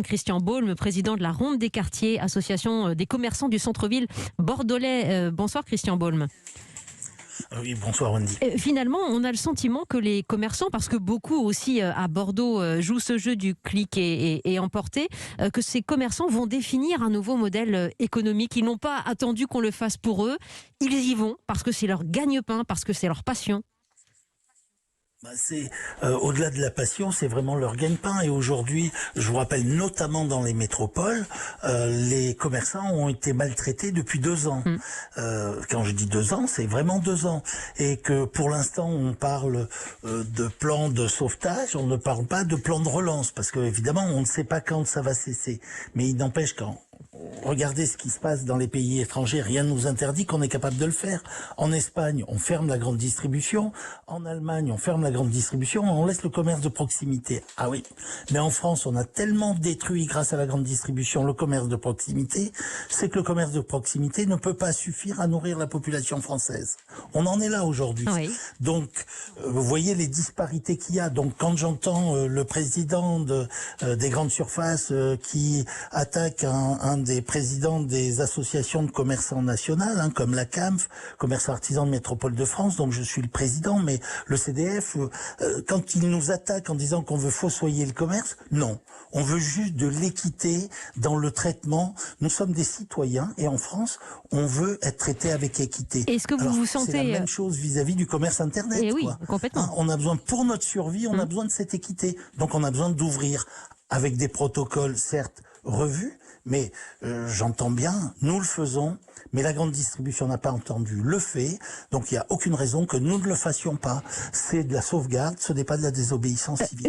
Christian Baulme, président de la Ronde des quartiers, association des commerçants du centre-ville bordelais. Bonsoir Christian Baulme. Oui, bonsoir Wendy. Finalement, on a le sentiment que les commerçants, parce que beaucoup aussi à Bordeaux jouent ce jeu du clic et emporter, que ces commerçants vont définir un nouveau modèle économique. Ils n'ont pas attendu qu'on le fasse pour eux. Ils y vont parce que c'est leur gagne-pain, parce que c'est leur passion. C'est au-delà de la passion, c'est vraiment leur gagne-pain. Et aujourd'hui, je vous rappelle notamment dans les métropoles, les commerçants ont été maltraités depuis 2 ans. Quand je dis 2 ans, c'est vraiment 2 ans. Et que pour l'instant, on parle de plan de sauvetage, on ne parle pas de plan de relance, parce que évidemment, on ne sait pas quand ça va cesser. Mais il n'empêche quand. Regardez ce qui se passe dans les pays étrangers, rien ne nous interdit qu'on est capable de le faire. En Espagne, on ferme la grande distribution. En Allemagne, on ferme la grande distribution, on laisse le commerce de proximité. Ah oui, mais en France, on a tellement détruit grâce à la grande distribution le commerce de proximité, c'est que le commerce de proximité ne peut pas suffire à nourrir la population française. On en est là aujourd'hui. Oui. Donc, vous voyez les disparités qu'il y a. Donc, quand j'entends le président des grandes surfaces qui attaque un des présidents des associations de commerçants nationales, comme la CAMF, Commerce Artisan de Métropole de France, donc je suis le président, mais le CDF, quand il nous attaque en disant qu'on veut fossoyer le commerce, non. On veut juste de l'équité dans le traitement. Nous sommes des citoyens et en France, on veut être traité avec équité. Est-ce que vous vous sentez... C'est la même chose vis-à-vis du commerce Internet. Et oui, complètement. On a besoin, pour notre survie, on a besoin de cette équité. Donc on a besoin d'ouvrir avec des protocoles, certes, revus, mais j'entends bien, nous le faisons, mais la grande distribution n'a pas entendu le fait, donc il n'y a aucune raison que nous ne le fassions pas. C'est de la sauvegarde, ce n'est pas de la désobéissance civile.